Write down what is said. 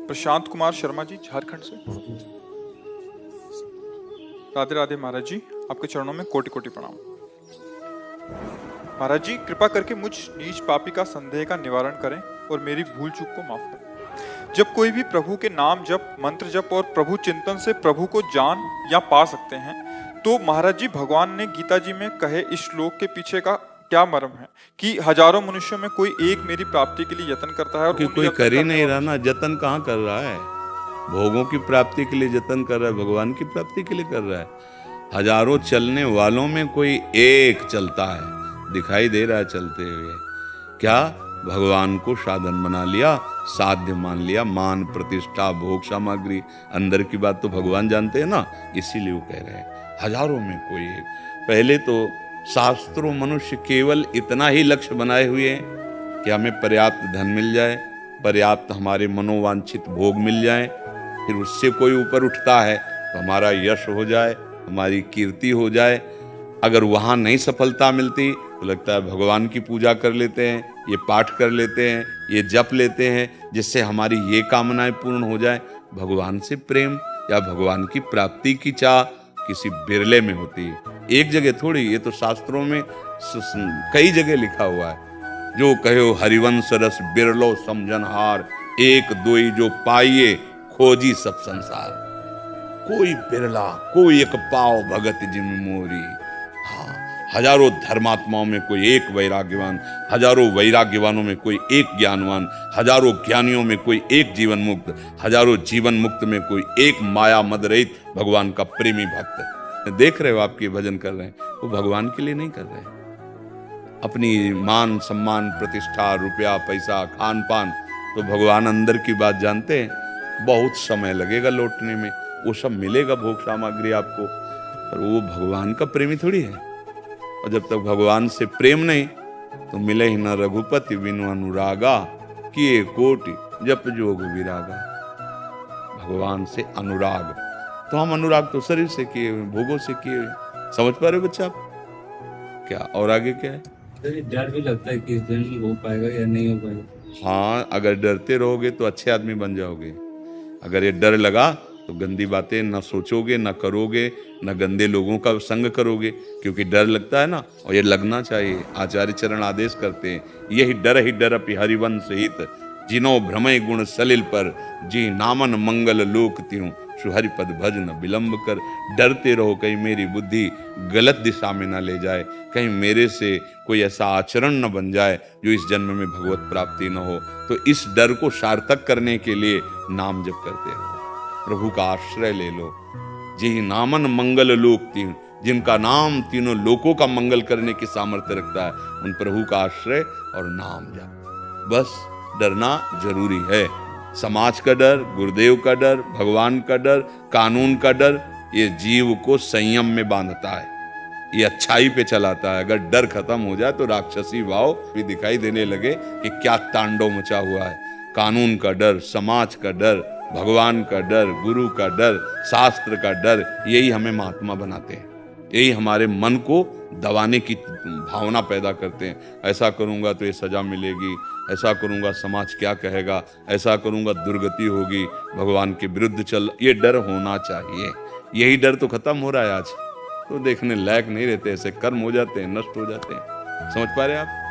प्रशांत कुमार शर्मा जी, झारखंड से। राधे राधे महाराज जी, आपके चरणों में कोटि कोटि प्रणाम। महाराज जी, कृपा करके मुझ नीच पापी का संदेह का निवारण करें और मेरी भूल चूक को माफ करें। जब कोई भी प्रभु के नाम जप, मंत्र जप और प्रभु चिंतन से प्रभु को जान या पा सकते हैं, तो महाराज जी, भगवान ने गीता जी में कहे इस श्लोक के पीछे का क्या मर्म है कि हजारों मनुष्यों में कोई एक मेरी प्राप्ति के लिए यत्न करता है और कि कोई कर ही नहीं रहा ना। जतन कहाँ कर रहा है? भोगों की प्राप्ति के लिए जतन कर रहा है, भगवान की प्राप्ति के लिए कर रहा है। हजारों चलने वालों में कोई एक चलता है, दिखाई दे रहा है चलते हुए। क्या भगवान को साधन बना लिया, साध्य मान लिया, मान प्रतिष्ठा भोग सामग्री, अंदर की बात तो भगवान जानते हैं ना, इसीलिए वो कह रहे हैं हजारों में कोई एक। पहले तो शास्त्रों मनुष्य केवल इतना ही लक्ष्य बनाए हुए हैं कि हमें पर्याप्त धन मिल जाए, पर्याप्त हमारे मनोवांछित भोग मिल जाए, फिर उससे कोई ऊपर उठता है तो हमारा यश हो जाए, हमारी कीर्ति हो जाए। अगर वहाँ नहीं सफलता मिलती तो लगता है भगवान की पूजा कर लेते हैं, ये पाठ कर लेते हैं, ये जप लेते हैं, जिससे हमारी ये कामनाएं पूर्ण हो जाए। भगवान से प्रेम या भगवान की प्राप्ति की चाह किसी बिरले में होती है, एक जगह थोड़ी। ये तो शास्त्रों में कई जगह लिखा हुआ है। जो कहो हरिवंश रस बिरलो समझनहार, एक दोई जो पाइये खोजी सब संसार। कोई बिरला, कोई एक पाव भगत जिम मोरी। हाँ, हजारों धर्मात्माओं में कोई एक वैराग्यवान, हजारों वैराग्यवानों में कोई एक ज्ञानवान, हजारों ज्ञानियों में कोई एक जीवन मुक्त, हजारों जीवन मुक्त में कोई एक माया मद रहित भगवान का प्रेमी भक्त। देख रहे हो, आपके भजन कर रहे हैं, वो भगवान के लिए नहीं कर रहे हैं। अपनी मान सम्मान प्रतिष्ठा रुपया पैसा खान पान, तो भगवान अंदर की बात जानते हैं। बहुत समय लगेगा लौटने में, वो सब मिलेगा भोग सामग्री आपको, पर वो भगवान का प्रेमी थोड़ी है। और जब तक भगवान से प्रेम नहीं तो मिले ही न रघुपति बिनु अनुरागा, किए कोटि जप जोग विरागा। भगवान से अनुराग, तो हम अनुराग तो शरीर से किए हुए, भोगों से किए हुए। समझ पा रहे बच्चा आप? क्या और आगे क्या है? डर भी लगता है कि इस दिन हो पाएगा या नहीं हो पाएगा। हाँ, अगर डरते रहोगे तो अच्छे आदमी बन जाओगे। अगर ये डर लगा तो गंदी बातें न सोचोगे, न करोगे, न गंदे लोगों का संग करोगे, क्योंकि डर लगता है ना, और ये लगना चाहिए। आचार्य चरण आदेश करते हैं, यही डर अपि हरिवंश हित, जिनो भ्रमय गुण सलिल पर, जी नामन मंगल लोक त्यों, सुहरि पद भज न विलंब कर। डरते रहो कहीं मेरी बुद्धि गलत दिशा में न ले जाए, कहीं मेरे से कोई ऐसा आचरण न बन जाए जो इस जन्म में भगवत प्राप्ति न हो। तो इस डर को सार्थक करने के लिए नाम जप करते रहो, प्रभु का आश्रय ले लो। जी नामन मंगल लोक तीन, जिनका नाम तीनों लोकों का मंगल करने की सामर्थ्य रखता है, उन प्रभु का आश्रय और नाम जप। बस डरना जरूरी है। समाज का डर, गुरुदेव का डर, भगवान का डर, कानून का डर, ये जीव को संयम में बांधता है, ये अच्छाई पे चलाता है। अगर डर खत्म हो जाए तो राक्षसी भाव भी दिखाई देने लगे कि क्या तांडव मचा हुआ है। कानून का डर, समाज का डर, भगवान का डर, गुरु का डर, शास्त्र का डर, यही हमें महात्मा बनाते हैं, यही हमारे मन को दबाने की भावना पैदा करते हैं। ऐसा करूंगा तो ये सजा मिलेगी, ऐसा करूंगा समाज क्या कहेगा, ऐसा करूंगा दुर्गति होगी, भगवान के विरुद्ध चल। ये डर होना चाहिए। यही डर तो खत्म हो रहा है आज, तो देखने लायक नहीं रहते, ऐसे कर्म हो जाते हैं, नष्ट हो जाते हैं। समझ पा रहे हैं आप?